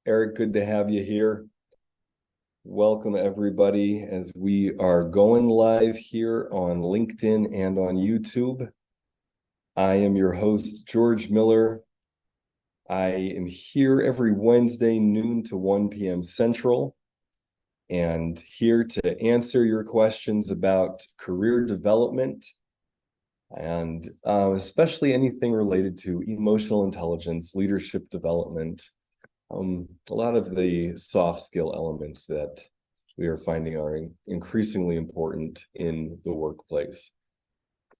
Eric, good to have you here. Welcome, everybody, as we are going live here on LinkedIn and on YouTube. I am your host, George Miller. I am here every Wednesday, noon to 1 p.m. Central, and here to answer your questions about career development and especially anything related to emotional intelligence, leadership development, a lot of the soft skill elements that we are finding are increasingly important in the workplace.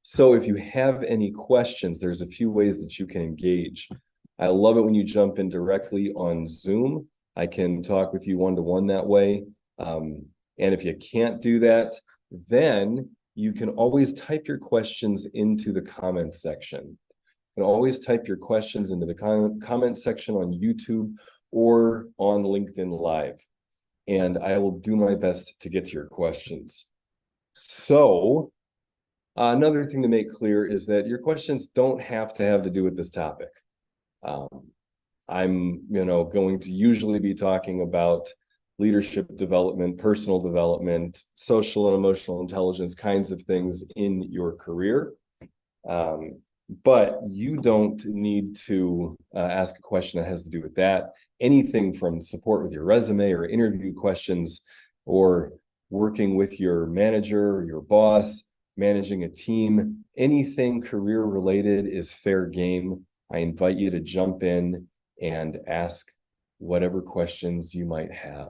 So if you have any questions, there's a few ways that you can engage. I love it when you jump in directly on Zoom. I can talk with you one-to-one that way. And if you can't do that, then you can always type your questions into the comment section. You can always type your questions into the comment section on YouTube or on LinkedIn Live, and I will do my best to get to your questions. So another thing to make clear is that your questions don't have to do with this topic. I'm going to usually be talking about leadership development, personal development, social and emotional intelligence kinds of things in your career. But you don't need to ask a question that has to do with that. Anything from support with your resume or interview questions or working with your manager, your boss, managing a team, anything career related is fair game. I invite you to jump in and ask whatever questions you might have.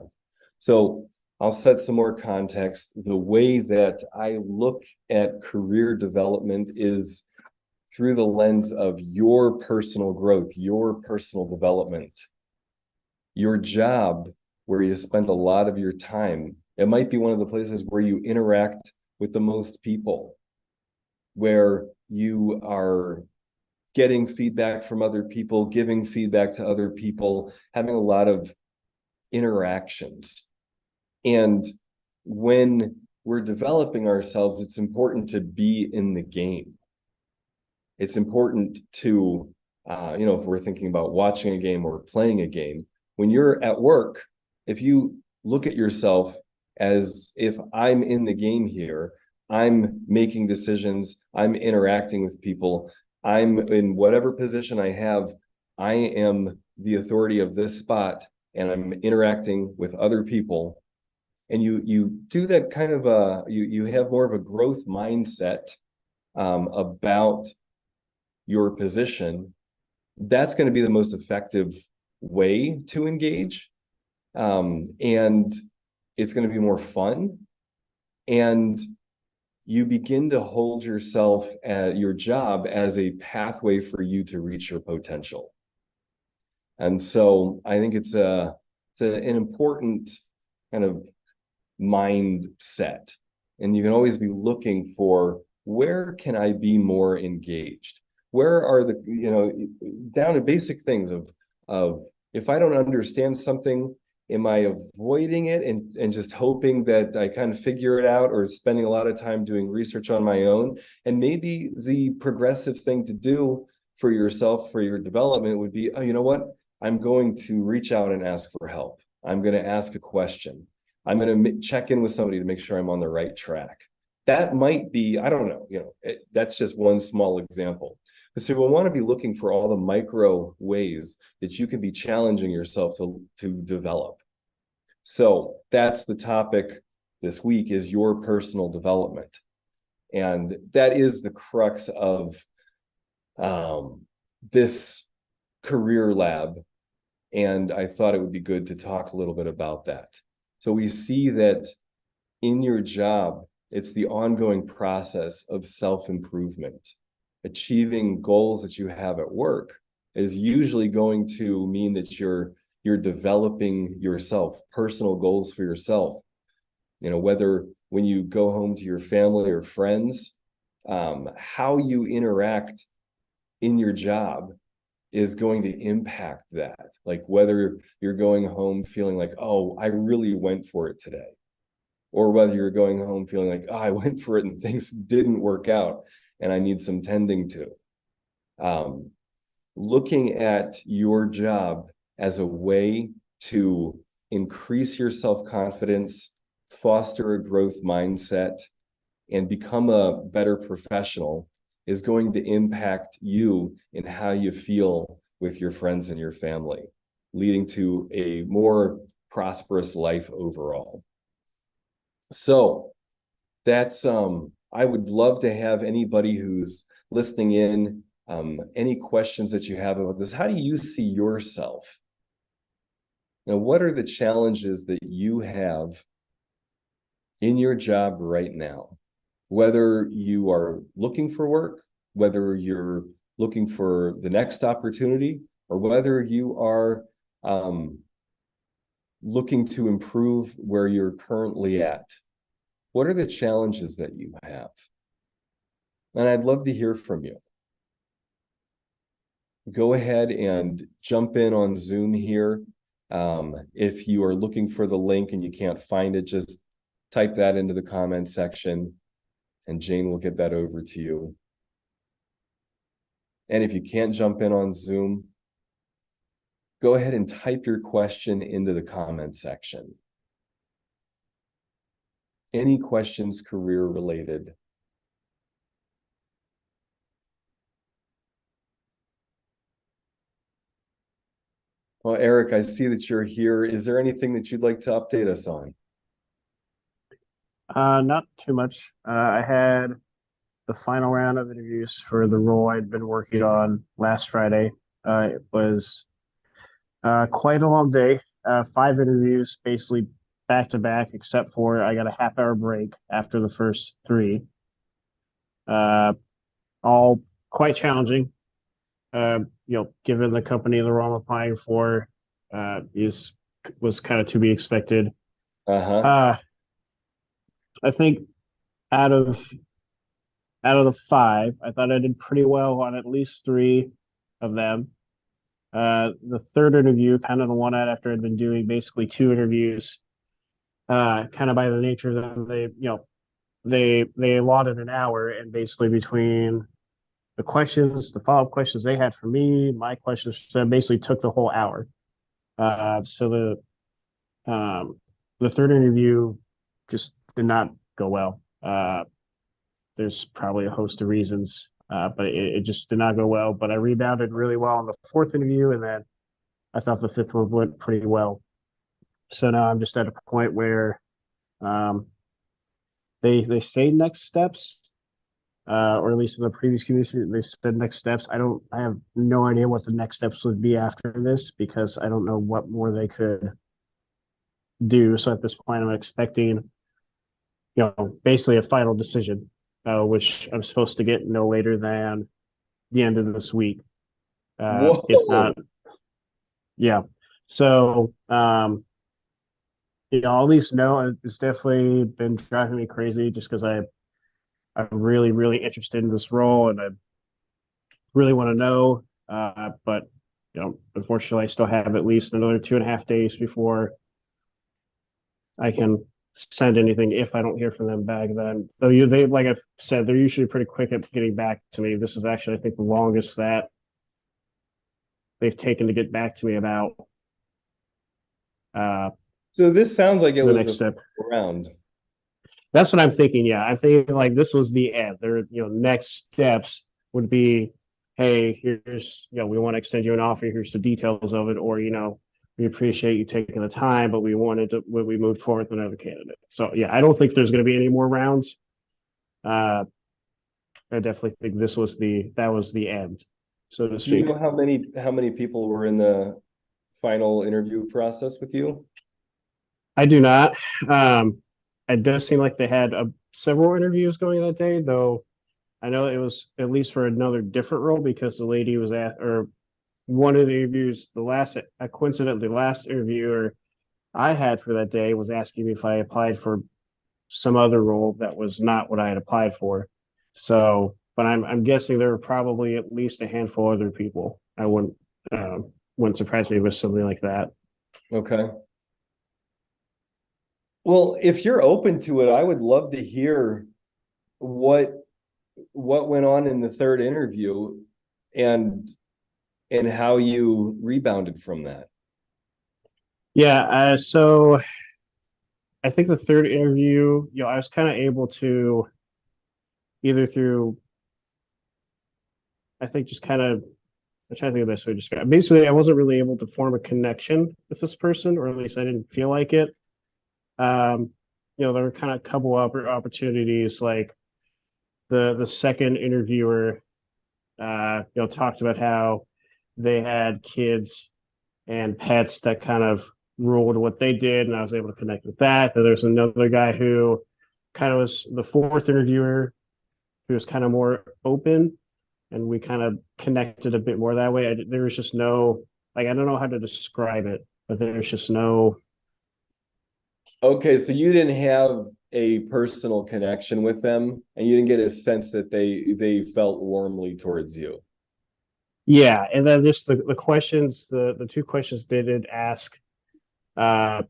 So I'll set some more context. The way that I look at career development is through the lens of your personal growth, your personal development, your job, where you spend a lot of your time. It might be one of the places where you interact with the most people, where you are getting feedback from other people, giving feedback to other people, having a lot of interactions. And when we're developing ourselves, it's important to be in the game. It's important to, if we're thinking about watching a game or playing a game, when you're at work, if you look at yourself as if I'm in the game here, I'm making decisions, I'm interacting with people, I'm in whatever position I have, I am the authority of this spot, and I'm interacting with other people. And you do that kind of you have more of a growth mindset about your position. That's going to be the most effective way to engage. And it's going to be more fun. And you begin to hold yourself at your job as a pathway for you to reach your potential. And so I think it's an important kind of mindset. And you can always be looking for, where can I be more engaged? Where are the, down to basic things of if I don't understand something, am I avoiding it and just hoping that I kind of figure it out, or spending a lot of time doing research on my own? And maybe the progressive thing to do for yourself, for your development, would be, oh, you know what? I'm going to reach out and ask for help. I'm going to ask a question. I'm going to check in with somebody to make sure I'm on the right track. That might be, I don't know, that's just one small example. So we'll want to be looking for all the micro ways that you can be challenging yourself to develop. So that's the topic this week, is your personal development. And that is the crux of this career lab. And I thought it would be good to talk a little bit about that. So we see that in your job, it's the ongoing process of self-improvement. Achieving goals that you have at work is usually going to mean that you're developing yourself, personal goals for yourself. Whether when you go home to your family or friends, how you interact in your job is going to impact that. Like whether you're going home feeling like, oh, I really went for it today, or whether you're going home feeling like, oh, I went for it and things didn't work out and I need some tending to. Looking at your job as a way to increase your self-confidence, foster a growth mindset, and become a better professional is going to impact you in how you feel with your friends and your family, leading to a more prosperous life overall. So that's I would love to have anybody who's listening in, any questions that you have about this. How do you see yourself? Now, what are the challenges that you have in your job right now? Whether you are looking for work, whether you're looking for the next opportunity, or whether you are looking to improve where you're currently at. What are the challenges that you have? And I'd love to hear from you. Go ahead and jump in on Zoom here. If you are looking for the link and you can't find it, just type that into the comment section and Jane will get that over to you. And if you can't jump in on Zoom, go ahead and type your question into the comment section. Any questions career related? Well, Eric, I see that you're here. Is there anything that you'd like to update us on? Not too much. I had the final round of interviews for the role I'd been working on last Friday. It was quite a long day. 5 interviews, basically back to back, except for I got a half-hour break after the first 3. All quite challenging. Given the company the role I'm applying for was kind of to be expected. Uh-huh. I think out of the 5, I thought I did pretty well on at least 3 of them. The third interview, kind of the one after I'd been doing basically 2 interviews, kind of by the nature of them, they allotted an hour, and basically between the questions, the follow-up questions they had for me, my questions, so basically took the whole hour. So the third interview just did not go well. There's probably a host of reasons, but it just did not go well. But I rebounded really well on the fourth interview, and then I thought the fifth one went pretty well. So now I'm just at a point where they say next steps, or at least in the previous communication, they said next steps. I have no idea what the next steps would be after this because I don't know what more they could do. So at this point, I'm expecting, basically a final decision, which I'm supposed to get no later than the end of this week. If not, yeah. So, at least know it's definitely been driving me crazy just because I'm really, really interested in this role and I really want to know. But unfortunately, I still have at least another 2.5 days before I can send anything if I don't hear from them back then. Though they, like I've said, they're usually pretty quick at getting back to me. This is actually, I think, the longest that they've taken to get back to me about So this sounds like it the was next the step. round. That's what I'm thinking. Yeah, I'm thinking like this was the end. There, next steps would be, hey, here's, we want to extend you an offer. Here's the details of it, or we appreciate you taking the time, but we moved forward with another candidate. So yeah, I don't think there's going to be any more rounds. I definitely think that was the end, so to Do you speak. know how many people were in the final interview process with you? I do not. It does seem like they had several interviews going that day, though. I know it was at least for another different role because the lady was or one of the interviews, coincidentally, the last interviewer I had for that day was asking me if I applied for some other role that was not what I had applied for. So, but I'm guessing there were probably at least a handful of other people. I wouldn't surprise me with something like that. Okay. Well, if you're open to it, I would love to hear what went on in the third interview and how you rebounded from that. Yeah, so I think the third interview, I was kind of able to either through, I think just kind of, I'm trying to think of the best way to describe it. Basically, I wasn't really able to form a connection with this person, or at least I didn't feel like it. Um, there were kind of a couple of opportunities, like the second interviewer, talked about how they had kids and pets that kind of ruled what they did, and I was able to connect with that. Then there's another guy who kind of was the fourth interviewer who was kind of more open, and we kind of connected a bit more that way. There was just no, like, I don't know how to describe it, but there's just no. Okay, so you didn't have a personal connection with them, and you didn't get a sense that they felt warmly towards you. Yeah, and then just the questions, the two questions they did ask, uh,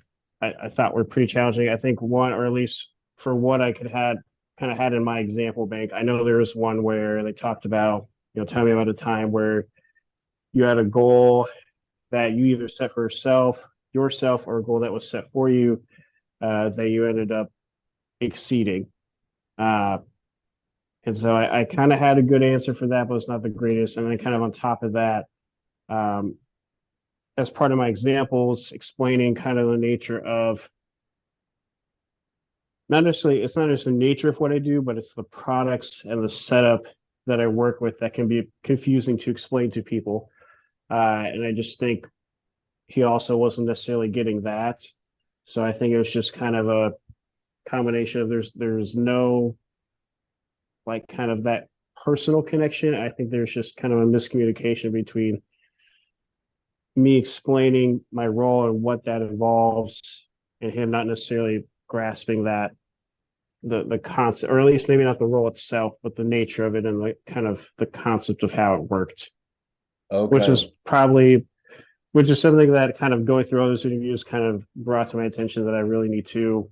I thought were pretty challenging. I think one, or at least for what I could had kind of had in my example bank, I know there was one where they talked about, tell me about a time where you had a goal that you either set for yourself, or a goal that was set for you, that you ended up exceeding. Uh, and so I kind of had a good answer for that, but it's not the greatest. And then kind of on top of that, um, as part of my examples, explaining kind of the nature of it's not just the nature of what I do, but it's the products and the setup that I work with that can be confusing to explain to people. And I just think he also wasn't necessarily getting that. So I think it was just kind of a combination of there's no like kind of that personal connection. I think there's just kind of a miscommunication between me explaining my role and what that involves, and him not necessarily grasping that the concept, or at least maybe not the role itself, but the nature of it, and like kind of the concept of how it worked, which Okay. is probably which is something that kind of going through all those interviews kind of brought to my attention that I really need to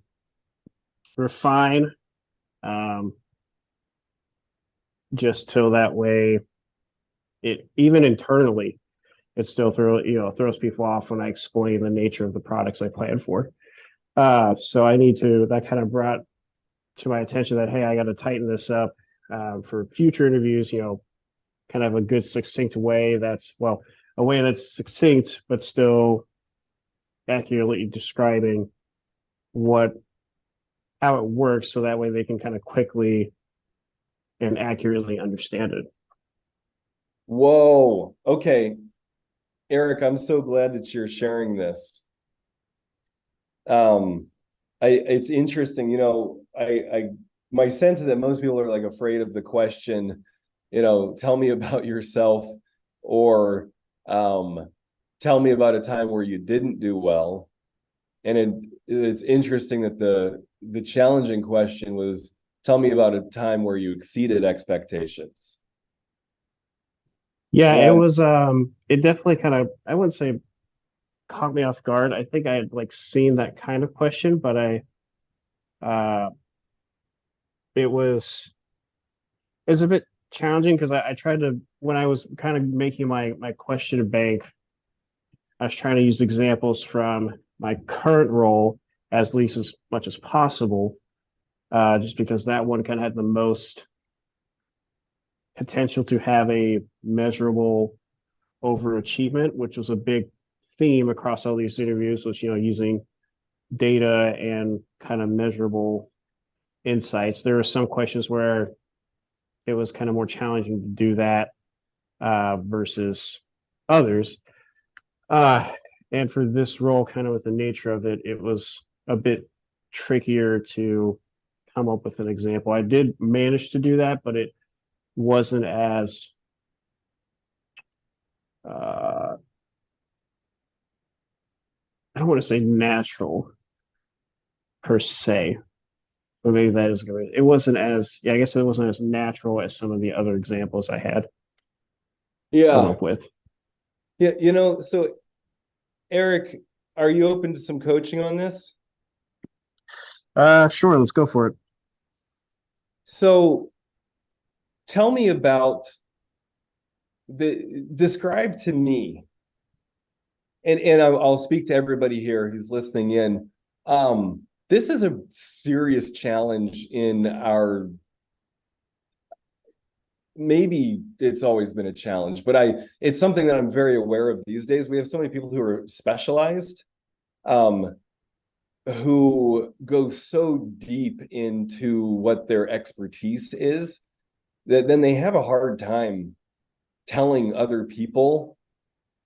refine, um, just so that way it even internally it still throws people off when I explain the nature of the products I plan for. So I need to that kind of brought to my attention that, hey, I got to tighten this up, for future interviews. Kind of a good succinct way that's well a way that's succinct but still accurately describing what how it works, so that way they can kind of quickly and accurately understand it. Whoa. Okay. Eric, I'm so glad that you're sharing this. Um, it's interesting, my sense is that most people are like afraid of the question, tell me about yourself, or tell me about a time where you didn't do well. And it's interesting that the challenging question was, tell me about a time where you exceeded expectations. Yeah, it And was it definitely kind of, I wouldn't say caught me off guard. I think I had like seen that kind of question, but I uh it was it's a bit challenging because I tried to, when I was kind of making my question bank, I was trying to use examples from my current role as least as much as possible, just because that one kind of had the most potential to have a measurable overachievement, which was a big theme across all these interviews, was using data and kind of measurable insights. There are some questions where it was kind of more challenging to do that, versus others. Uh, and for this role, kind of with the nature of it, it was a bit trickier to come up with an example. I did manage to do that, but it wasn't as I don't want to say natural per se, but maybe that is good. It wasn't as, yeah, I guess it wasn't as natural as some of the other examples I had come yeah, up with. yeah, so Eric, are you open to some coaching on this? Sure, let's go for it. So tell me about describe to me and I'll speak to everybody here who's listening in. This is a serious challenge in our, maybe it's always been a challenge, but it's something that I'm very aware of these days. We have so many people who are specialized, who go so deep into what their expertise is, that then they have a hard time telling other people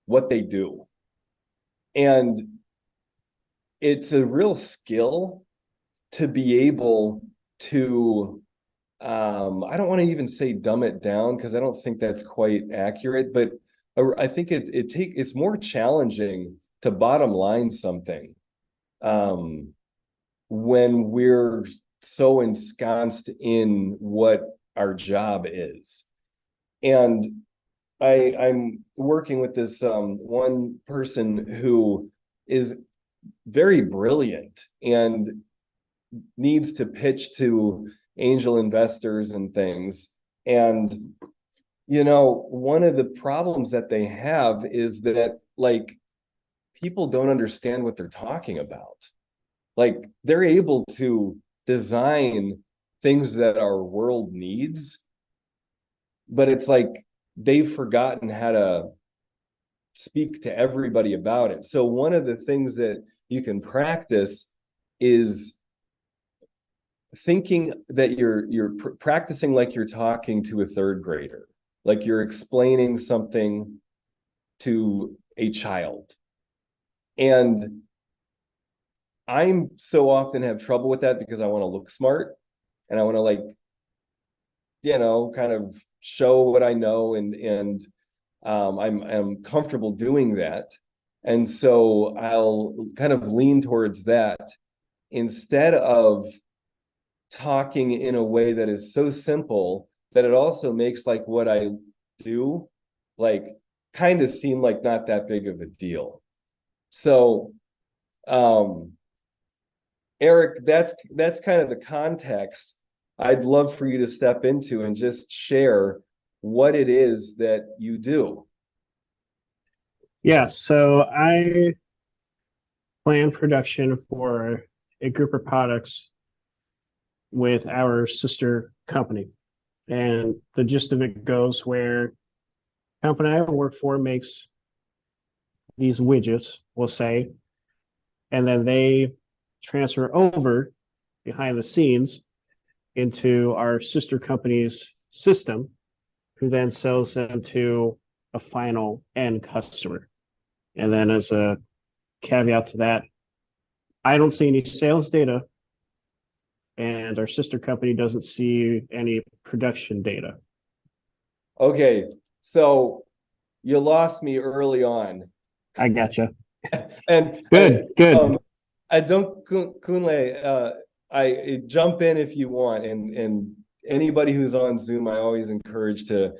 what they do. And it's a real skill to be able to, I don't want to even say dumb it down, because I don't think that's quite accurate, but I think it's more challenging to bottom line something when we're so ensconced in what our job is. And I'm working with this one person who is very brilliant and needs to pitch to angel investors and things. And, one of the problems that they have is that, like, people don't understand what they're talking about. Like, they're able to design things that our world needs, but it's like they've forgotten how to speak to everybody about it. So one of the things that you can practice is thinking that you're practicing like you're talking to a third grader, like you're explaining something to a child. And I'm so often have trouble with that because I want to look smart and I want to, like, kind of show what I know, and I'm comfortable doing that. And so I'll kind of lean towards that instead of talking in a way that is so simple that it also makes, like, what I do, like, kind of seem like not that big of a deal. So Eric, that's kind of the context I'd love for you to step into and just share what it is that you do. Yeah, so I plan production for a group of products with our sister company. And the gist of it goes where company I work for makes these widgets, we'll say, and then they transfer over behind the scenes into our sister company's system, who then sells them to a final end customer. And then, as a caveat to that, I don't see any sales data, and our sister company doesn't see any production data. Okay, so you lost me early on. I gotcha. And Good. I don't, Kunle, I jump in if you want, and anybody who's on Zoom, I always encourage to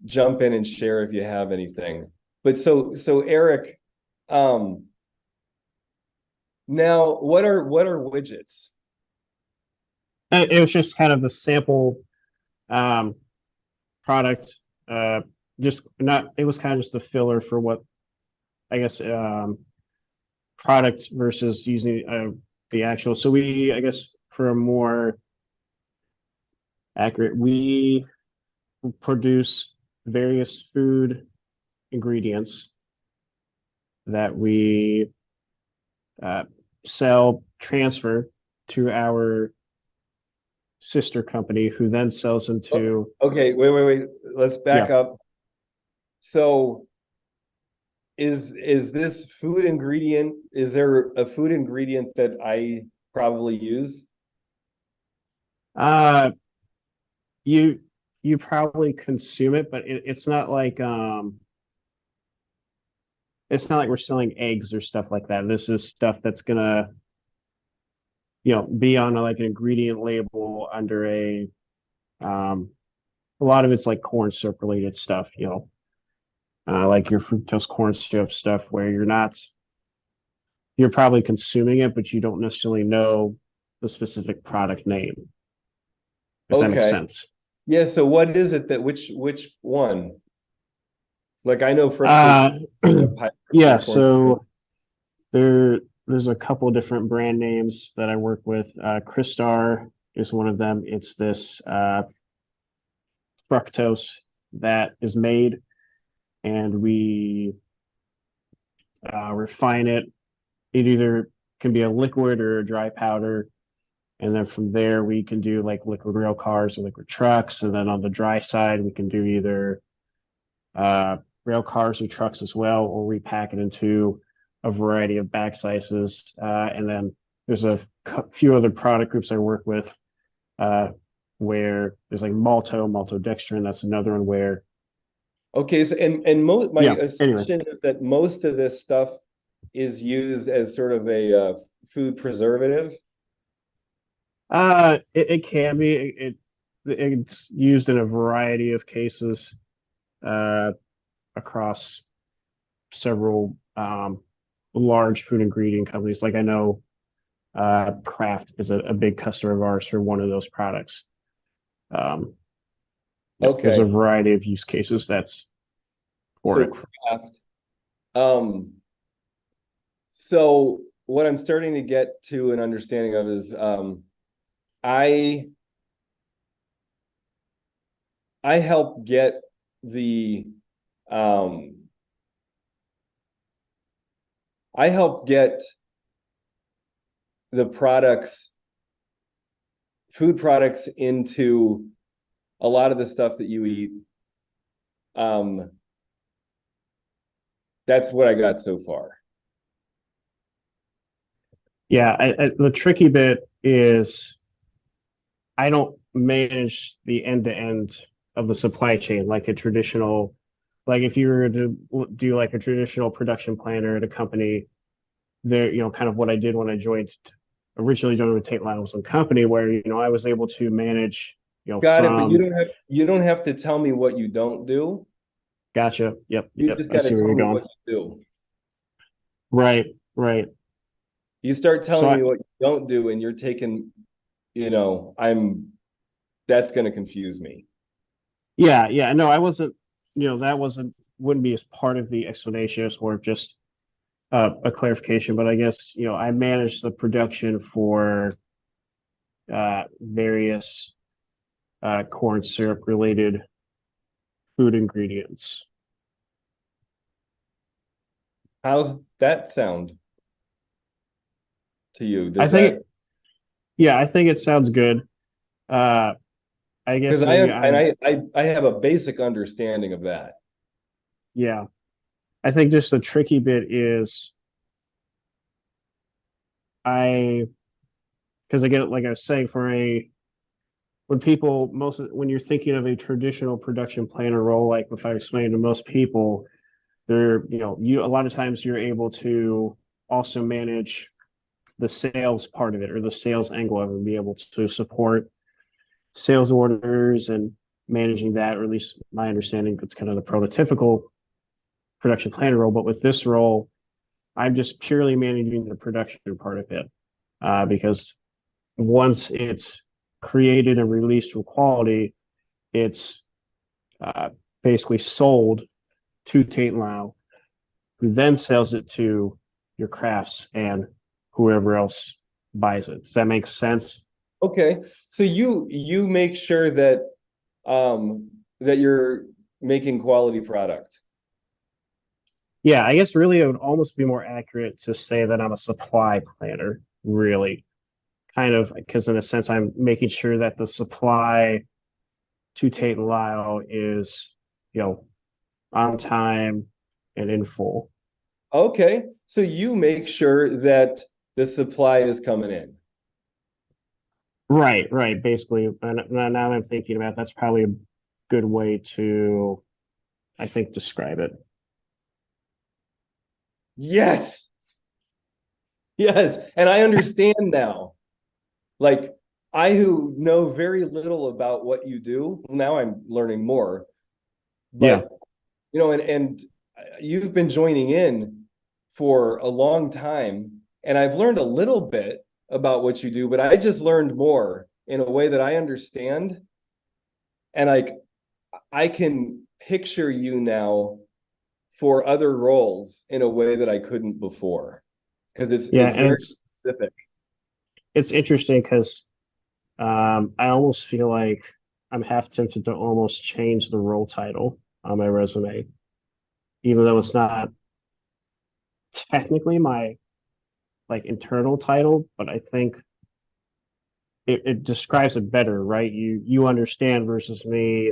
jump in and share if you have anything. But so Eric, now what are widgets? It was just kind of the sample product. Just not. It was kind of just the filler for what I guess product versus using the actual. So we, I guess, for a more accurate, we produce various food ingredients that we sell, transfer to our sister company, who then sells them to. Okay, wait. Let's back up. So is this food ingredient, is there a food ingredient that I probably use? You probably consume it, but it's not like it's not like we're selling eggs or stuff like that. This is stuff that's gonna be on like an ingredient label under a lot of it's like corn syrup related stuff, like your fructose corn syrup stuff, where you're probably consuming it, but you don't necessarily know the specific product name, if that makes sense. Yeah, so what is it which one? Like I know fructose Uh, high yeah, fructose corn syrup. so there's a couple different brand names that I work with. Cristar is one of them. It's this fructose that is made, and we refine it. It either can be a liquid or a dry powder. And then from there, we can do like liquid rail cars or liquid trucks. And then on the dry side, we can do either rail cars or trucks as well, or repack it into a variety of bag sizes. And then there's a few other product groups I work with uh, where there's like maltodextrin. That's another one where, Okay, so and most my yeah, anyway. assumption is that most of this stuff is used as sort of a food preservative. It can be. It's used in a variety of cases uh, across several large food ingredient companies. Like I know Kraft is a big customer of ours for one of those products. Um, there's a Okay, variety of use cases that's for so it. craft. Um, so what I'm starting to get to an understanding of is I I help get the um I help get the products, food products into a lot of the stuff that you eat. Um, that's what I got so far. Yeah, the tricky bit is I don't manage the end to end of the supply chain like a traditional, like if you were to do like a traditional production planner at a company, there, kind of what I did when I originally joined with Tate Lyle's own company, where, I was able to manage, Got it, but from, you don't have to tell me what you don't do. gotcha. Yep. You Yep. just I got to see where tell you're me going. what you do. Right. Right. You start So telling me what you don't do, and you're taking, I'm that's going to confuse me. yeah. Yeah. No, I wasn't, that wouldn't be as part of the explanation. It's more of just a clarification, but I guess, I manage the production for various corn syrup related food ingredients. How's that sound to you? I Does that think, yeah, I think it sounds good. Uh, I because guess I maybe and I have a basic understanding of that. yeah, I think just the tricky bit is I, because again, like I was saying, when you're thinking of a traditional production planner role, like if I explain to most people, a lot of times you're able to also manage the sales part of it or the sales angle of it and be able to support sales orders and managing that, or at least my understanding, it's kind of the prototypical production planner role. But with this role, I'm just purely managing the production part of it because once it's created and released from quality, it's uh, basically sold to Tate Lau, who then sells it to your crafts and whoever else buys it. Does that make sense? Okay. So you make sure that that you're making quality product. Yeah, I guess really it would almost be more accurate to say that I'm a supply planner, really. Kind of because in a sense I'm making sure that the supply to Tate and Lyle is, you know, on time and in full. Okay. So you make sure that the supply is coming in. Right, right. Basically, and now that I'm thinking about it, that's probably a good way to, I think, describe it. Yes. Yes. And I understand now. Like I who know very little about what you do, now I'm learning more. Yeah. But and you've been joining in for a long time, and I've learned a little bit about what you do, but I just learned more in a way that I understand. And like I can picture you now for other roles in a way that I couldn't before because Yeah, it's and very specific. it's interesting because I almost feel like I'm half tempted to almost change the role title on my resume, even though it's not technically my like internal title, but I think it describes it better, right? You understand versus me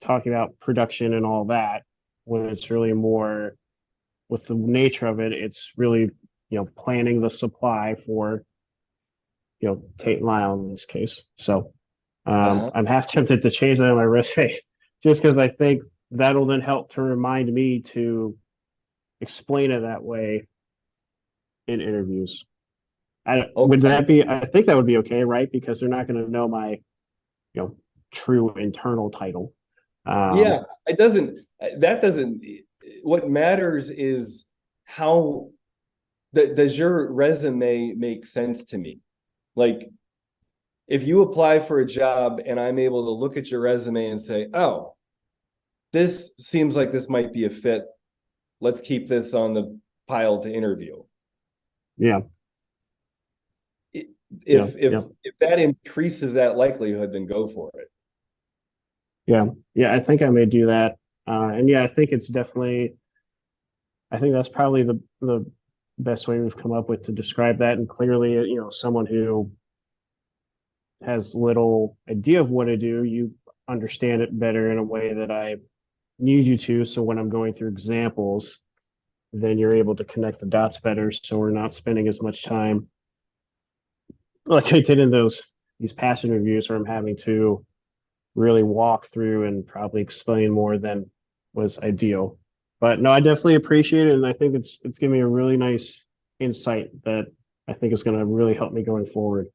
talking about production and all that when it's really more with the nature of it, it's really, planning the supply for, Tate and Lyle in this case. So Uh-huh. I'm half tempted to change that on my resume just because I think that'll then help to remind me to explain it that way in interviews. Would Okay. that be, I think that would be okay, right? Because they're not going to know my, you know, true internal title. Um, Yeah, it doesn't, that doesn't, what matters is how, does your resume make sense to me? Like, if you apply for a job and I'm able to look at your resume and say, oh, this seems like this might be a fit. Let's keep this on the pile to interview. yeah, If yeah, if yeah, if that increases that likelihood, then go for it. yeah, yeah. I think I may do that. And yeah, I think it's definitely, I think that's probably the best way we've come up with to describe that. And clearly, someone who has little idea of what I do, you understand it better in a way that I need you to. So when I'm going through examples, then you're able to connect the dots better. So we're not spending as much time like I did in these past interviews where I'm having to really walk through and probably explain more than was ideal. But no, I definitely appreciate it, and I think it's giving me a really nice insight that I think is going to really help me going forward.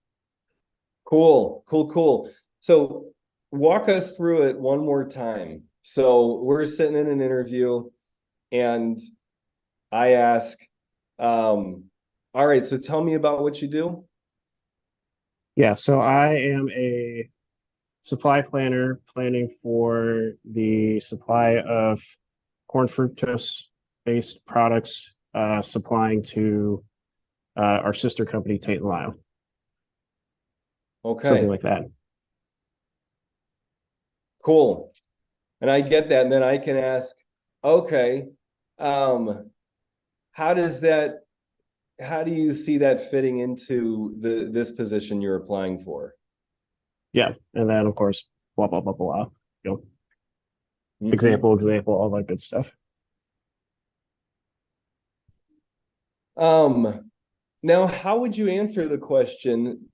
Cool, cool, cool. So walk us through it one more time. So we're sitting in an interview and I ask, all right, so tell me about what you do. Yeah, so I am a supply planner planning for the supply of corn fructose based products supplying to our sister company, Tate and Lyle, something Okay, like that. cool. And I get that. And then I can ask, okay, um, how does that, how do you see that fitting into this position you're applying for? Yeah, and then of course, blah blah blah blah. You know, Mhm. example, all that good stuff. Um, Now, how would you answer the question?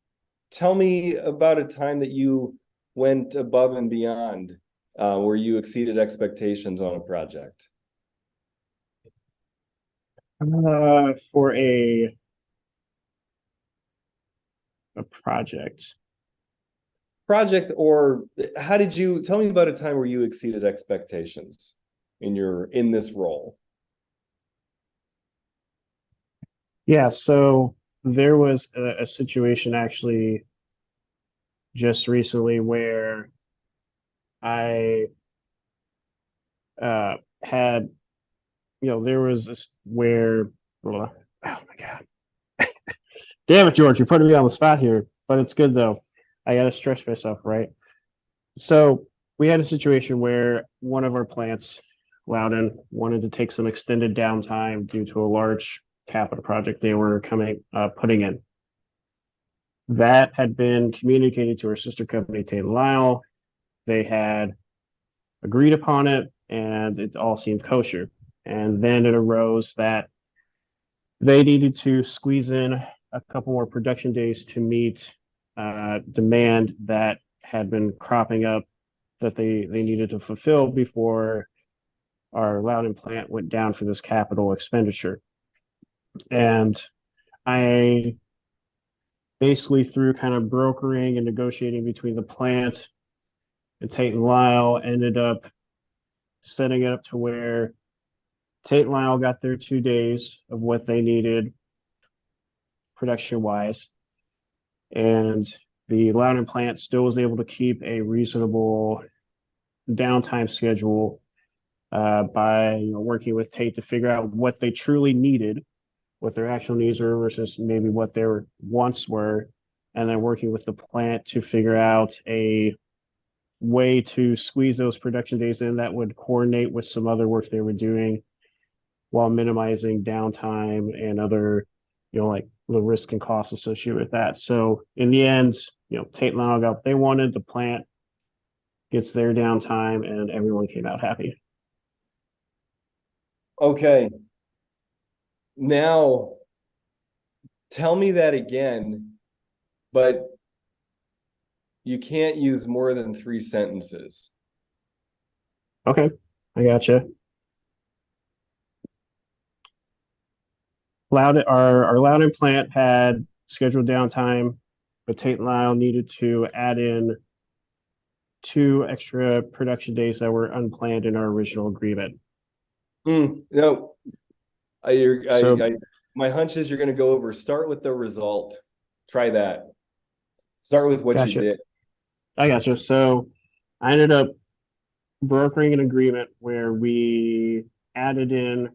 Tell me about a time that you went above and beyond, where you exceeded expectations on a project. For a project. Project, or how did you tell me about a time where you exceeded expectations in this role? Yeah, so there was a situation actually just recently where I had, there was this where, oh my God, damn it, George, you're putting me on the spot here, but it's good though. I got to stretch myself, right? So we had a situation where one of our plants, Loudon, wanted to take some extended downtime due to a large capital project they were putting in. That had been communicated to our sister company, Tate and Lyle. They had agreed upon it, and it all seemed kosher. And then it arose that they needed to squeeze in a couple more production days to meet demand that had been cropping up that they needed to fulfill before our Loudon plant went down for this capital expenditure. And I basically through kind of brokering and negotiating between the plant and Tate and Lyle ended up setting it up to where Tate and Lyle got their 2 days of what they needed production wise. And the Loudon plant still was able to keep a reasonable downtime schedule by working with Tate to figure out what they truly needed, what their actual needs were versus maybe what their wants were, and then working with the plant to figure out a way to squeeze those production days in that would coordinate with some other work they were doing while minimizing downtime and other, like the risk and costs associated with that. So in the end, Tate and Lyle got what they wanted. The plant gets their downtime, and everyone came out happy. Okay. Now, tell me that again, but you can't use more than 3 sentences. Okay, I gotcha. Our Loudon plant had scheduled downtime, but Tate and Lyle needed to add in 2 extra production days that were unplanned in our original agreement. No, So my hunch is you're going to go over. Start with the result. Try that. Start with what you gotcha. did. I gotcha. So I ended up brokering an agreement where we added in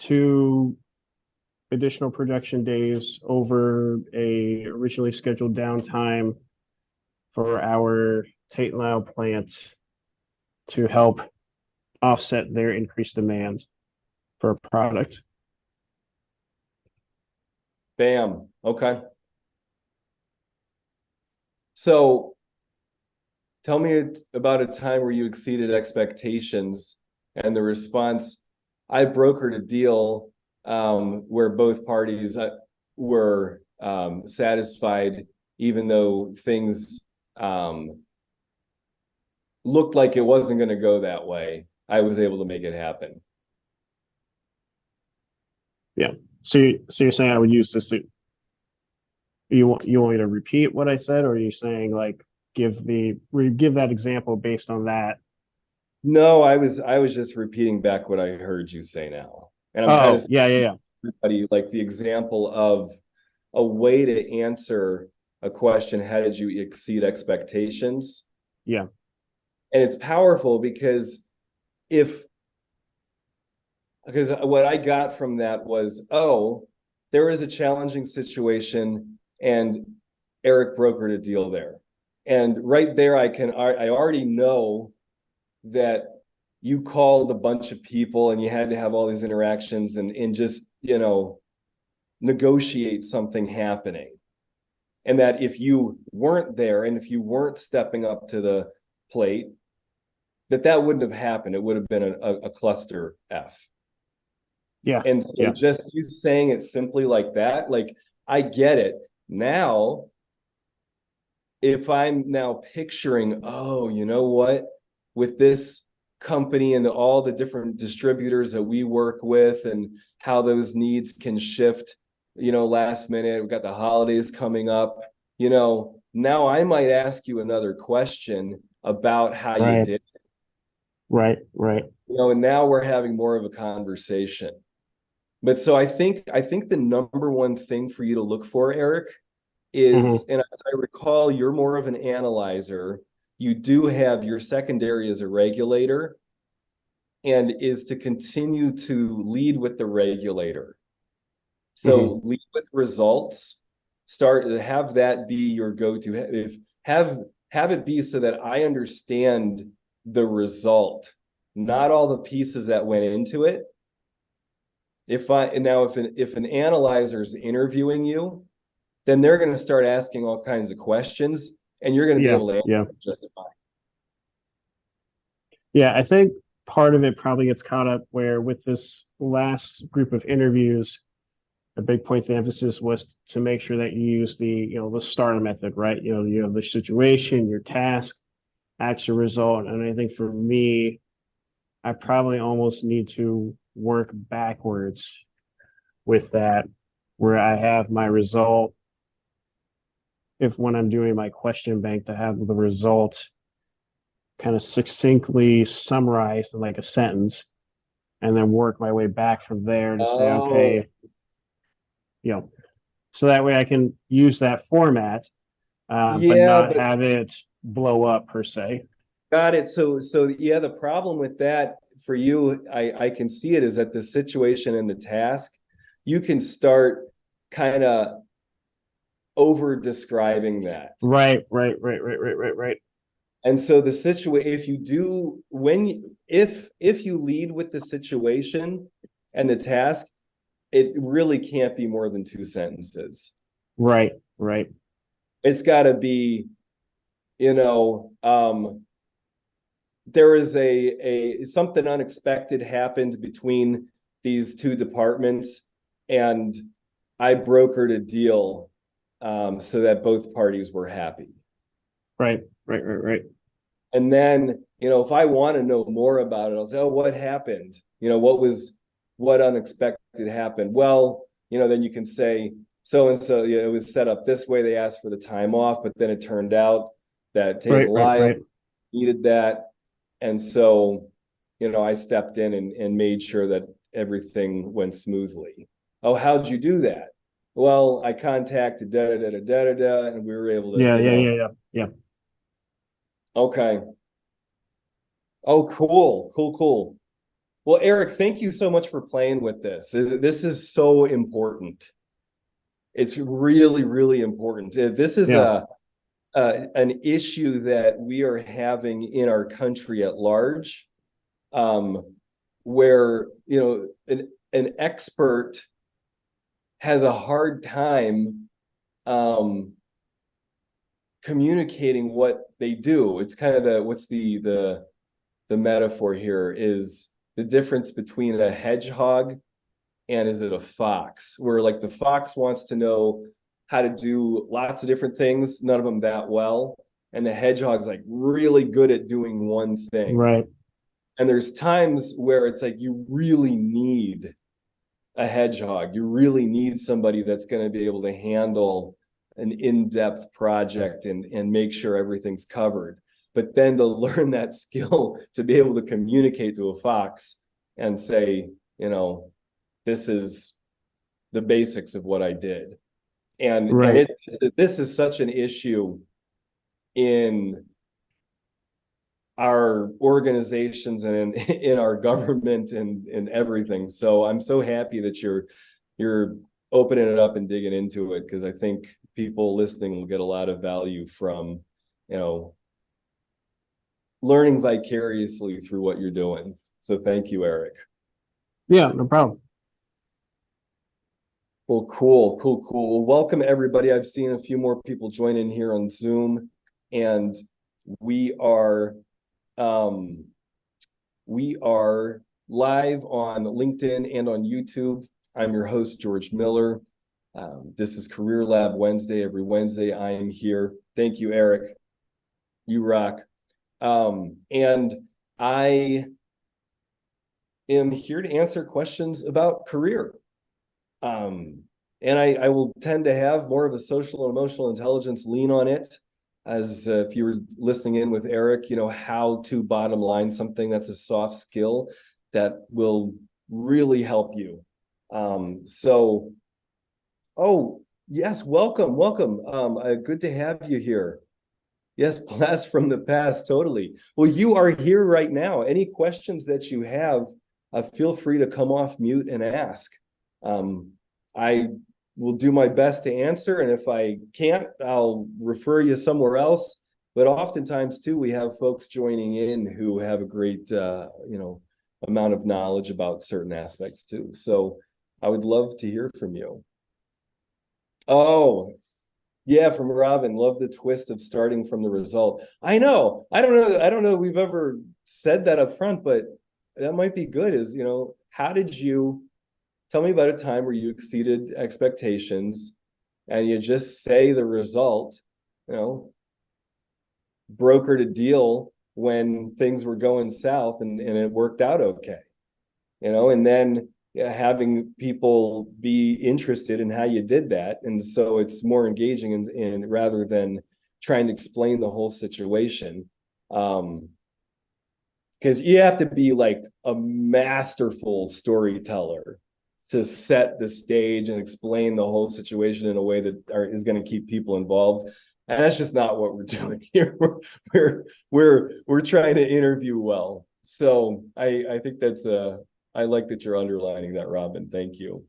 2 additional production days over a originally scheduled downtime for our Tate and Lyle plant to help offset their increased demand for a product. Bam. Okay. So tell me about a time where you exceeded expectations and the response. I brokered a deal where both parties were satisfied, even though things looked like it wasn't going to go that way. I was able to make it happen. Yeah. So you're saying I would use this to you want me to repeat what I said, or are you saying like give that example based on that? No, I was just repeating back what I heard you say now. And I'm kind of Oh, yeah. everybody like the example of a way to answer a question, how did you exceed expectations? Yeah. And it's powerful because what I got from that was, oh, there was a challenging situation and Eric brokered a deal there. And right there, I already know that you called a bunch of people and you had to have all these interactions and just, negotiate something happening. And that if you weren't there and if you weren't stepping up to the plate, that wouldn't have happened. It would have been a cluster F. Yeah. And so Yeah. just you saying it simply like that, like I get it. Now, if I'm now picturing, oh, you know what, with this company and all the different distributors that we work with and how those needs can shift, last minute, we've got the holidays coming up, now I might ask you another question about how you Right. did it. Right. And now we're having more of a conversation. But so I think the number one thing for you to look for, Eric, is, Mm-hmm. and as I recall, you're more of an analyzer. You do have your secondary as a regulator, and is to continue to lead with the regulator. Mm-hmm. So lead with results. Start to have that be your go-to. If have it be so that I understand the result, not all the pieces that went into it. If an analyzer is interviewing you, then they're going to start asking all kinds of questions, and you're going to be Yeah. able to answer Yeah. just fine. Yeah. I think part of it probably gets caught up where with this last group of interviews, a big point of emphasis was to make sure that you use the STAR method, right? You have the situation, your task, action, result. And I think for me, I probably almost need to work backwards with that, where I have my result. If when I'm doing my question bank, to have the result kind of succinctly summarized in like a sentence, and then work my way back from there to say, Oh, okay, so that way I can use that format, but yeah, not but have it blow up per se. Got it. So yeah, the problem with that for you, I can see it is that the situation and the task, you can start kind of over describing that. Right. And so the situation, if you do, if you lead with the situation and the task, it really can't be more than two sentences. Right. It's got to be, you know, there is a something unexpected happened between these two departments, and I brokered a deal so that both parties were happy. Right. And then, if I want to know more about it, I'll say, oh, what happened? What unexpected happened? Well, then you can say, so and so, it was set up this way. They asked for the time off, but then it turned out that Table Island needed that. And so, I stepped in and made sure that everything went smoothly. Oh, how'd you do that? Well, I contacted da, and we were able to, Yeah. Okay. Oh, cool. Well, Eric, thank you so much for playing with this. This is so important. It's really, really important. This is an issue that we are having in our country at large, where an expert has a hard time communicating what they do. It's kind of what's the metaphor here is the difference between a hedgehog and is it a fox, where like the fox wants to know how to do lots of different things, none of them that well, and the hedgehog's like really good at doing one thing. Right. And there's times where it's like you really need a hedgehog, you really need somebody that's going to be able to handle an in-depth project and make sure everything's covered. But then to learn that skill to be able to communicate to a fox and say, this is the basics of what I did. And this is such an issue in our organizations and in our government and everything. So I'm so happy that you're opening it up and digging into it, because I think people listening will get a lot of value from, learning vicariously through what you're doing. So thank you, Eric. Yeah, no problem. Well, cool. Well, welcome everybody. I've seen a few more people join in here on Zoom, and we are live on LinkedIn and on YouTube. I'm your host, George Miller. This is Career Lab Wednesday. Every Wednesday, I am here. Thank you, Eric. You rock. And I am here to answer questions about career. And I will tend to have more of a social and emotional intelligence lean on it, as if you were listening in with Eric, how to bottom line something that's a soft skill that will really help you. Oh, yes, welcome. Good to have you here. Yes, blast from the past, totally. Well, you are here right now. Any questions that you have, feel free to come off mute and ask. I will do my best to answer, and if I can't, I'll refer you somewhere else. But oftentimes, too, we have folks joining in who have a great, amount of knowledge about certain aspects, too. So I would love to hear from you. Oh, yeah, from Robin. Love the twist of starting from the result. I know. I don't know if we've ever said that up front, but that might be good. How did you tell me about a time where you exceeded expectations and you just say the result, brokered a deal when things were going south and it worked out okay, and then having people be interested in how you did that. And so it's more engaging in rather than trying to explain the whole situation. Because you have to be like a masterful storyteller to set the stage and explain the whole situation in a way that is going to keep people involved. And that's just not what we're doing here. We're trying to interview well. So I think that's I like that you're underlining that, Robin. Thank you.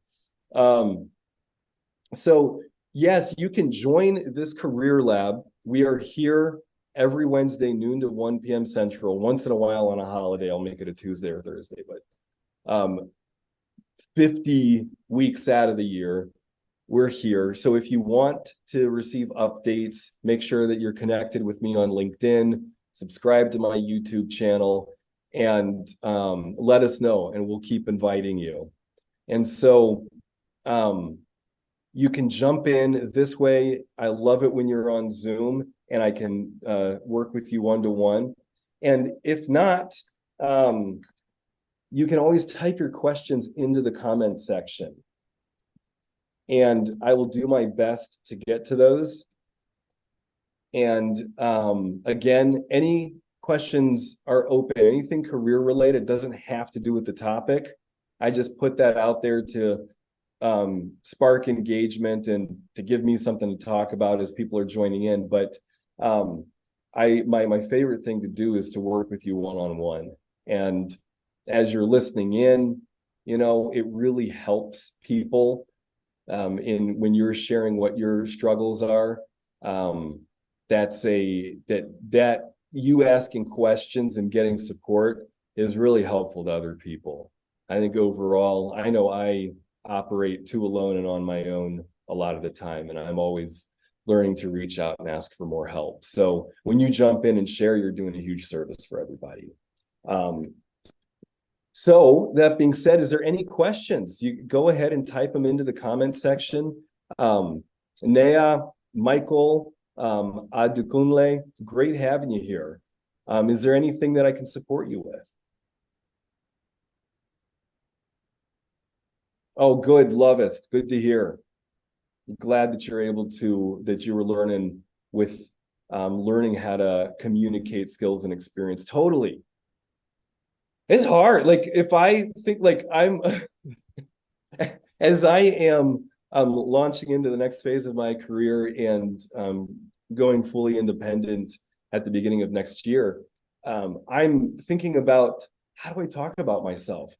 So yes, you can join this career lab. We are here every Wednesday, noon to 1 p.m. Central. Once in a while on a holiday, I'll make it a Tuesday or Thursday, but 50 weeks out of the year, we're here. So if you want to receive updates, make sure that you're connected with me on LinkedIn, subscribe to my YouTube channel, and let us know, and we'll keep inviting you. And so you can jump in this way. I love it when you're on Zoom and I can work with you one-to-one. And if not, you can always type your questions into the comment section. And I will do my best to get to those. And again, any questions are open. Anything career related doesn't have to do with the topic. I just put that out there to spark engagement and to give me something to talk about as people are joining in. But my favorite thing to do is to work with you one-on-one. And as you're listening in, you know, it really helps people when you're sharing what your struggles are. That you asking questions and getting support is really helpful to other people. I think overall, I know I operate too alone and on my own a lot of the time, and I'm always learning to reach out and ask for more help. So when you jump in and share, you're doing a huge service for everybody. So that being said, is there any questions? You go ahead and type them into the comment section. Nea, Michael, Adukunle, great having you here. Is there anything that I can support you with? Oh, good, Lovest. Good to hear. Glad that you're able to, that you were learning with learning how to communicate skills and experience. Totally. It's hard. Like if I think like I'm, as I am launching into the next phase of my career and going fully independent at the beginning of next year, I'm thinking about how do I talk about myself?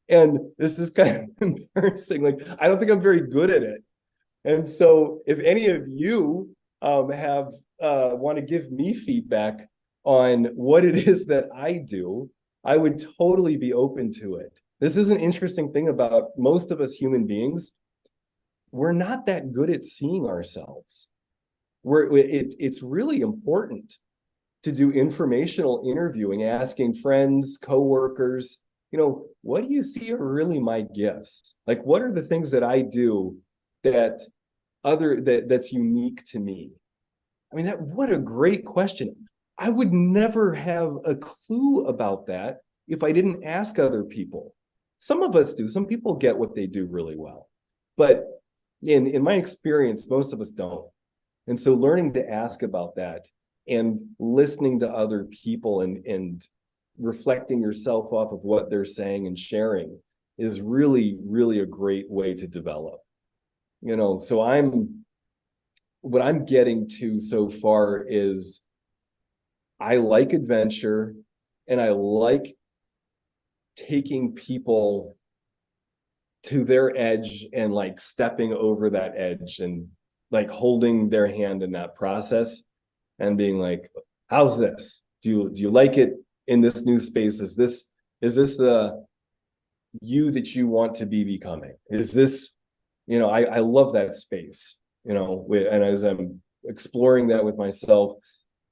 And this is kind of embarrassing. Like, I don't think I'm very good at it. And so if any of you have want to give me feedback on what it is that I do, I would totally be open to it. This is an interesting thing about most of us human beings. We're not that good at seeing ourselves. It's really important to do informational interviewing, asking friends, coworkers, you know, what do you see are really my gifts? Like, what are the things that I do that's unique to me? I mean, what a great question. I would never have a clue about that if I didn't ask other people. Some of us do. Some people get what they do really well. But in my experience, most of us don't. And so learning to ask about that and listening to other people and reflecting yourself off of what they're saying and sharing is really, really a great way to develop. You know, so what I'm getting to so far is I like adventure and I like taking people to their edge and like stepping over that edge and like holding their hand in that process and being like, how's this? Do you like it in this new space? Is this the you that you want to be becoming? Is this, you know, I love that space, you know, and as I'm exploring that with myself,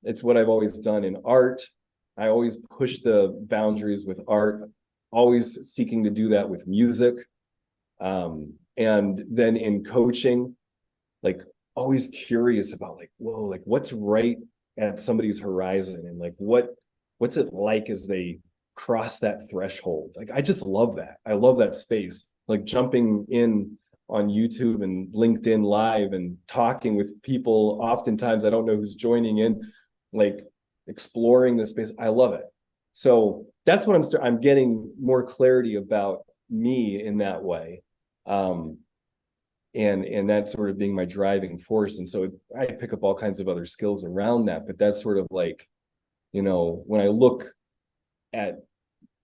it's what I've always done in art. I always push the boundaries with art, always seeking to do that with music. And then in coaching, like always curious about like, whoa, like what's right at somebody's horizon and like what's it like as they cross that threshold? Like I just love that. I love that space. Like jumping in on YouTube and LinkedIn Live and talking with people. Oftentimes I don't know who's joining in, like exploring the space. I love it. So that's what I'm getting more clarity about me in that way. and that sort of being my driving force. And so I pick up all kinds of other skills around that, but that's sort of like, when I look at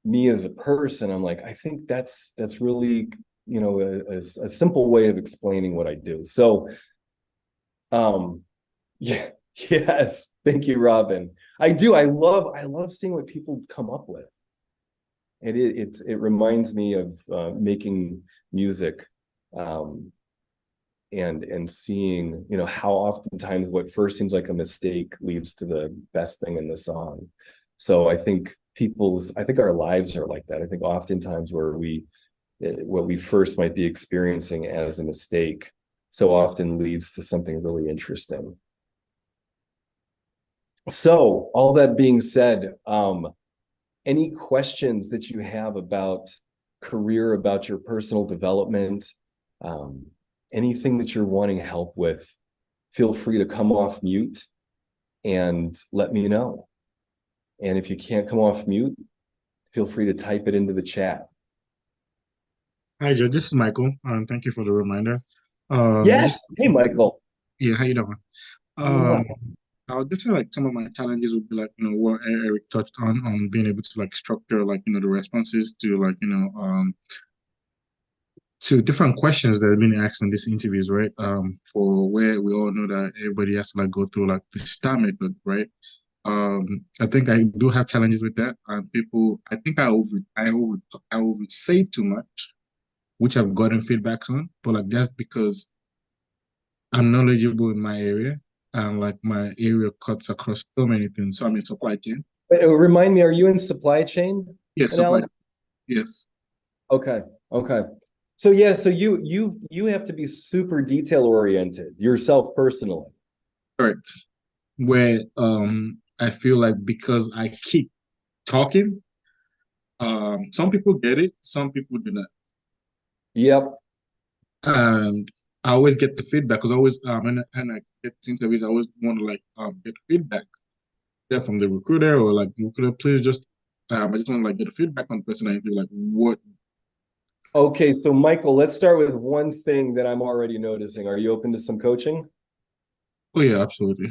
me as a person, I'm like, I think that's really, a simple way of explaining what I do. So, yeah, yes, thank you, Robin. I do. I love seeing what people come up with. And it reminds me of making music, and seeing, how oftentimes what first seems like a mistake leads to the best thing in the song. So I think our lives are like that. I think oftentimes what we first might be experiencing as a mistake so often leads to something really interesting. So all that being said, any questions that you have about career, about your personal development, anything that you're wanting help with, feel free to come off mute and let me know. And if you can't come off mute, feel free to type it into the chat. Hi, Joe. This is Michael. Thank you for the reminder. Yes. Hey, Michael. Yeah, how you doing? Well, I'll just say like some of my challenges would be like, what Eric touched on being able to like structure like, the responses to like, to different questions that have been asked in these interviews, right? For where we all know that everybody has to like go through like the STAR method, right? I think I do have challenges with that. People, I think I over say too much, which I've gotten feedbacks on, but like that's because I'm knowledgeable in my area and like my area cuts across so many things. So I'm in supply chain. remind me, are you in supply chain Yes, supply. analysis? Yes. Okay. Okay. So yeah, so you have to be super detail oriented yourself personally. Correct. Where I feel like because I keep talking, some people get it, some people do not. Yep. And I always get the feedback because always and I get interviews, I always want to like get feedback from the recruiter or like the recruiter, please just I just want to like get a feedback on the person I feel like what. Okay, so Michael, let's start with one thing that I'm already noticing. Are you open to some coaching? Oh yeah, absolutely.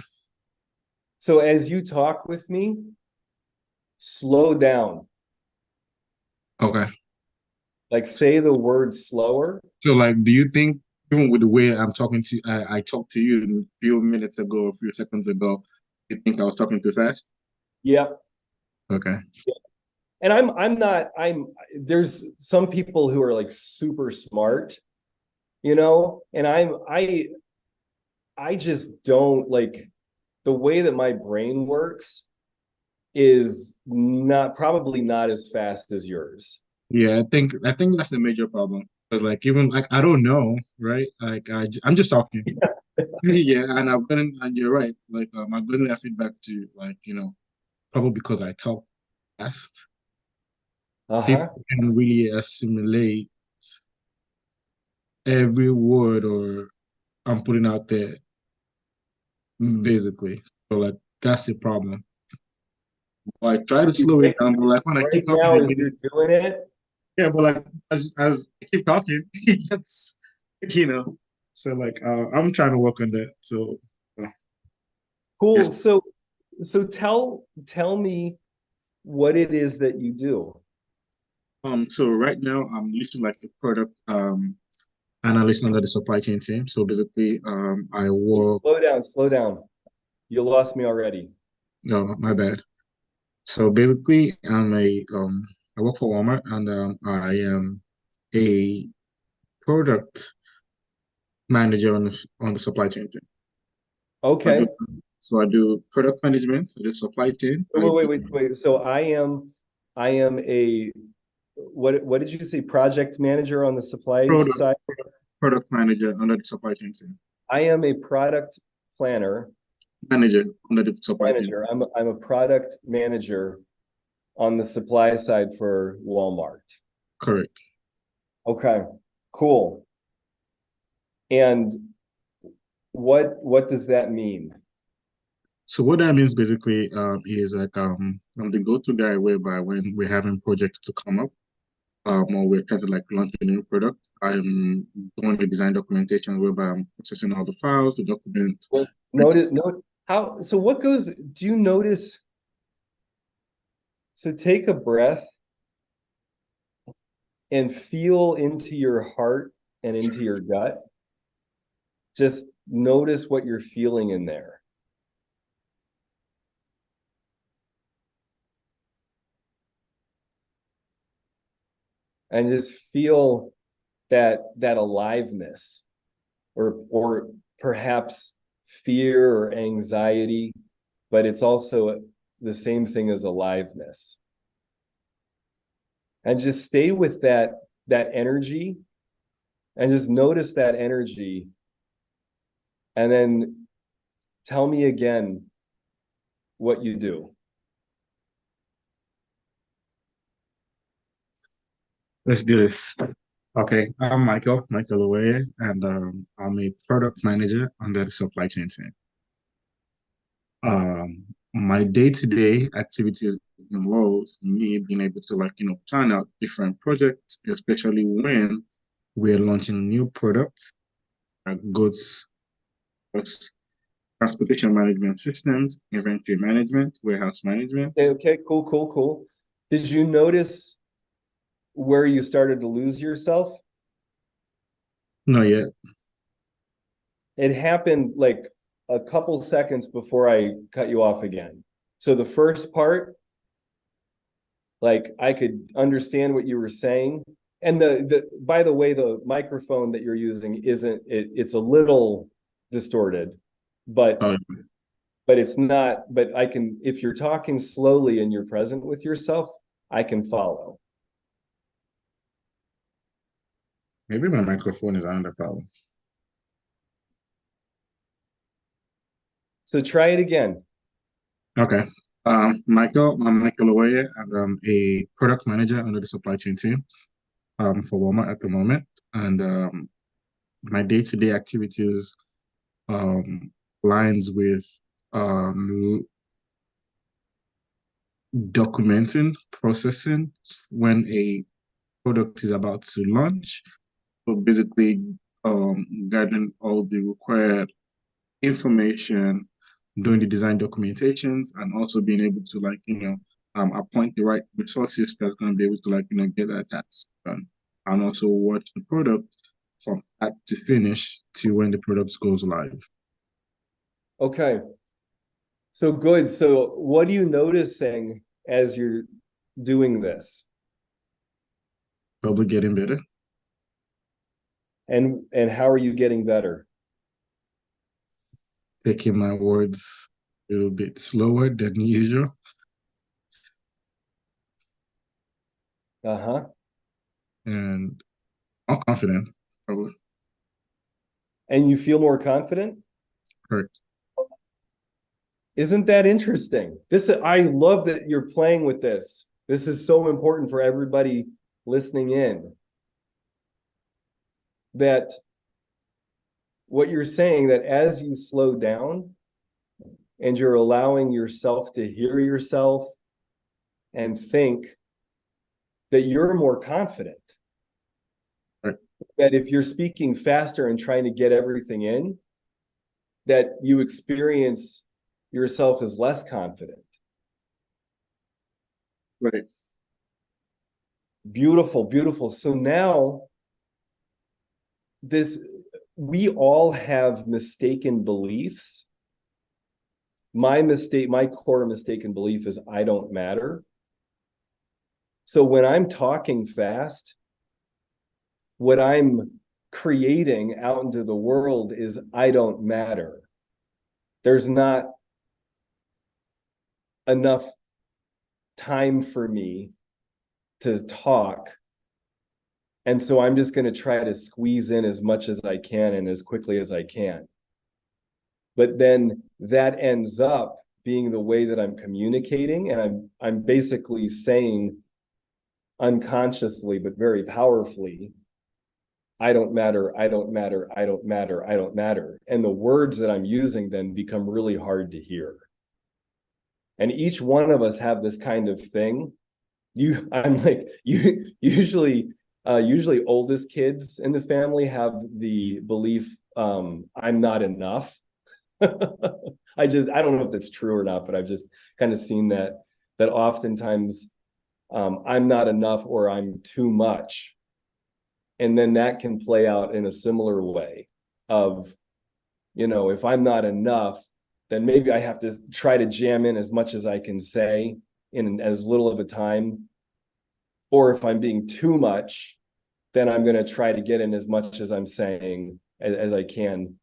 So as you talk with me, slow down. Okay. Like say the word slower. So like, do you think even with the way I'm talking to I talked to you a few minutes ago, a few seconds ago, you think I was talking too fast? Yep. Okay. And there's some people who are like super smart, and I just don't like the way that my brain works is probably not as fast as yours. Yeah, I think that's the major problem. Because like even like I don't know, right? Like I'm just talking. Yeah, and and you're right. Like I've gotten that feedback to like, probably because I talk fast. Uh-huh. People can really assimilate every word or I'm putting out there, basically. So like that's the problem. Well, I try to slow it down, but like when I Right keep talking now, as again, you're doing it, yeah, but like as I keep talking, it gets, you know. So like I'm trying to work on that. So cool. yes. So tell me what it is that you do. So right now I'm literally like a product analyst under the supply chain team. So basically I work. Slow down. You lost me already. No, my bad. So basically I work for Walmart and I am a product manager on the supply chain team. I do Okay. so I do product management, I do supply chain, I do Wait. So I am a what did you say? Project manager on the supply product side? product manager under the supply chain team. I am a product planner Manager under the supply chain. manager. I'm a product manager on the supply side for Walmart. Correct. Okay, cool. And what does that mean? So what that means basically is like I'm the go-to guy whereby when we're having projects to come up, or we're trying to like launch a new product, I'm doing the design documentation whereby I'm processing all the files, the documents. Well, note how, so what goes, do you notice? So take a breath and feel into your heart and into your gut. Just notice what you're feeling in there. And just feel that aliveness, or perhaps fear or anxiety, but it's also the same thing as aliveness. And just stay with that energy, and just notice that energy, and then tell me again what you do. Let's do this. Okay, I'm Michael Owoye, and I'm a product manager under the supply chain team. My day-to-day activities involves me being able to like, plan out different projects, especially when we're launching new products like goods, transportation management systems, inventory management, warehouse management. Okay, cool. Did you notice where you started to lose yourself? Not yet. It happened like a couple seconds before I cut you off again. So the first part, like I could understand what you were saying. And by the way, the microphone that you're using it's a little distorted, but Oh, it's not, but I can, if you're talking slowly and you're present with yourself, I can follow. maybe my microphone is under problem. So try it again. Okay. I'm Michael Owoye, and I'm a product manager under the supply chain team for Walmart at the moment. And my day-to-day activities lines with um, documenting, processing when a product is about to launch. So basically, gathering all the required information, doing the design documentations, and also being able to like, appoint the right resources that's going to be able to like, get that task done. And also watch the product from start to finish to when the product goes live. Okay. So good. So what are you noticing as you're doing this? Probably getting better. And how are you getting better? Taking my words a little bit slower than usual. Uh-huh. And I'm confident, probably. And you feel more confident? Correct. Isn't that interesting? I love that you're playing with this. This is so important for everybody listening in. That what you're saying, that as you slow down and you're allowing yourself to hear yourself and think, that you're more confident. Right. That if you're speaking faster and trying to get everything in, that you experience yourself as less confident. Right. Beautiful. So now we all have mistaken beliefs. My core mistaken belief is I don't matter. So when I'm talking fast, what I'm creating out into the world is I don't matter. There's not enough time for me to talk. And so I'm just going to try to squeeze in as much as I can and as quickly as I can. But then that ends up being the way that I'm communicating, and I'm basically saying unconsciously but very powerfully, I don't matter. And the words that I'm using then become really hard to hear. And each one of us have this kind of thing I'm like, usually oldest kids in the family have the belief, I'm not enough. I don't know if that's true or not, but I've just kind of seen that oftentimes, I'm not enough or I'm too much. And then that can play out in a similar way of, if I'm not enough, then maybe I have to try to jam in as much as I can say in as little of a time. Or if I'm being too much, then I'm going to try to get in as much as I'm saying as I can,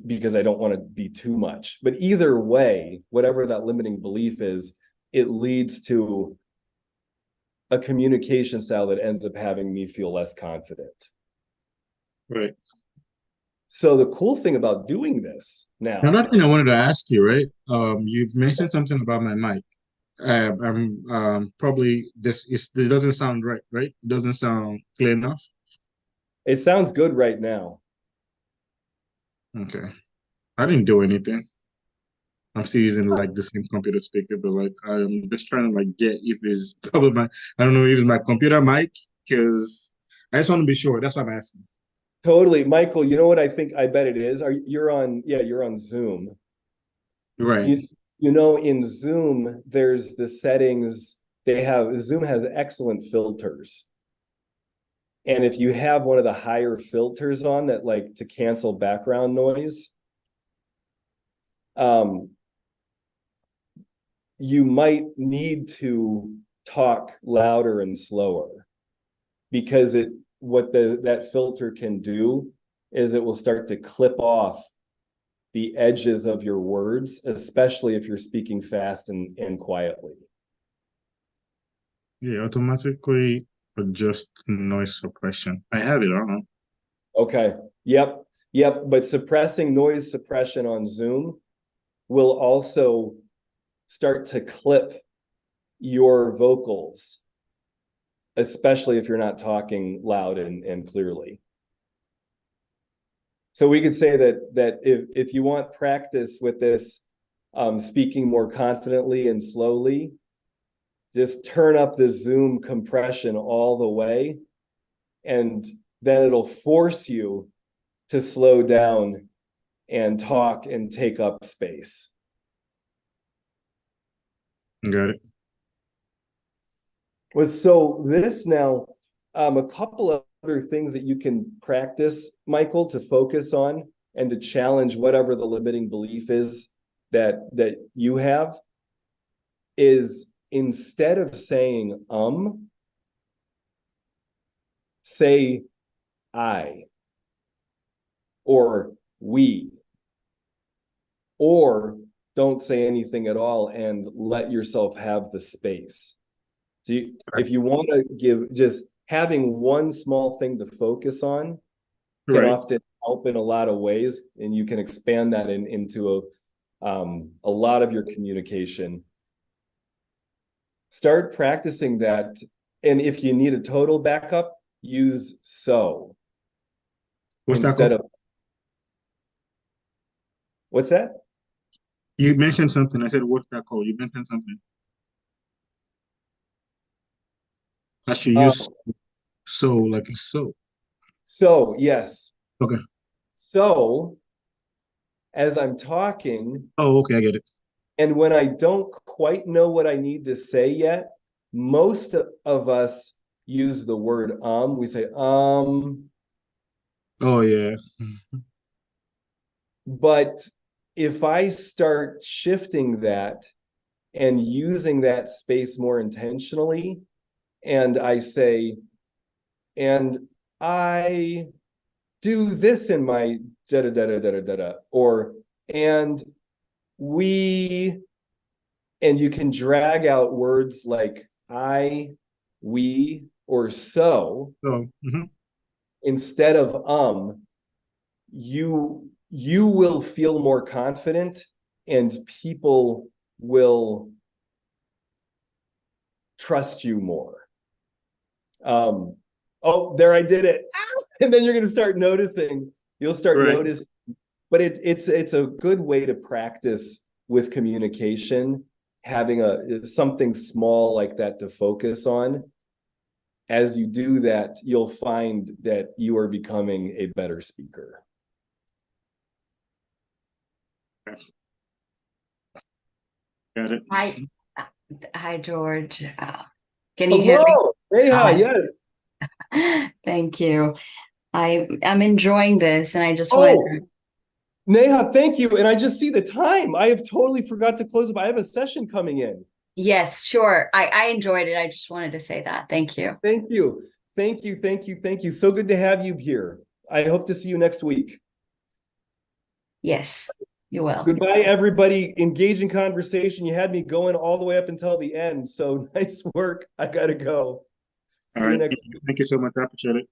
because I don't want to be too much. But either way, whatever that limiting belief is, it leads to a communication style that ends up having me feel less confident. Right. So the cool thing about doing this now, Another thing I wanted to ask you, right? You mentioned something about my mic. I'm probably it doesn't sound right, right? It doesn't sound clear enough. it sounds good right now. Okay. I didn't do anything. I'm still using like the same computer speaker, but like I'm just trying to like get if it's probably my I don't know if it's my computer mic because I just want to be sure. That's why I'm asking. Totally. Michael, you know what I bet it is? You're on Zoom. Right. In Zoom, there's the settings. Zoom has excellent filters. And if you have one of the higher filters on that, like to cancel background noise, you might need to talk louder and slower, because that filter can do is it will start to clip off the edges of your words, especially if you're speaking fast and quietly. Yeah, automatically adjust noise suppression. I have it on. Okay. Yep. But suppressing noise suppression on Zoom will also start to clip your vocals, especially if you're not talking loud and clearly. So we could say that if you want practice with this, speaking more confidently and slowly, just turn up the Zoom compression all the way, and then it'll force you to slow down and talk and take up space. Got it. So this now, a couple of other things that you can practice, Michael, to focus on and to challenge whatever the limiting belief is that you have, is instead of saying say I or we, or don't say anything at all and let yourself have the space. So if you want to give, just having one small thing to focus on can often help in a lot of ways, and you can expand that into a lot of your communication. Start practicing that, and if you need a total backup, use so. What's that instead called? of what's that? You mentioned something. I said, what's that called? You mentioned something. I should use so, like a so. So yes. Okay. So as I'm talking, Oh, okay, I get it. and when I don't quite know what I need to say yet, most of us use the word we say Oh yeah. but if I start shifting that and using that space more intentionally, and I say, and I do this in my da da da da da da da, or and we, and you can drag out words like I, we, or so, So instead of you will feel more confident, and people will trust you more. Oh, there, I did it. And then you're going to start noticing, you'll start noticing, but it's a good way to practice with communication having something small like that to focus on. As you do that, you'll find that you are becoming a better speaker. Got it. Hi, George. Can you hear me? Hello, Neha, Hi. yes. Thank you. I'm enjoying this, and I just wanted Oh, Neha, thank you. And I just see the time. I have totally forgot to close it, but I have a session coming in. yes, sure. I enjoyed it. I just wanted to say that. Thank you. Thank you. Thank you. Thank you. Thank you. So good to have you here. I hope to see you next week. Yes, you will. Goodbye, everybody. Engaging conversation. You had me going all the way up until the end. So nice work. I gotta go. See All you right. next Thank you so much. I appreciate it.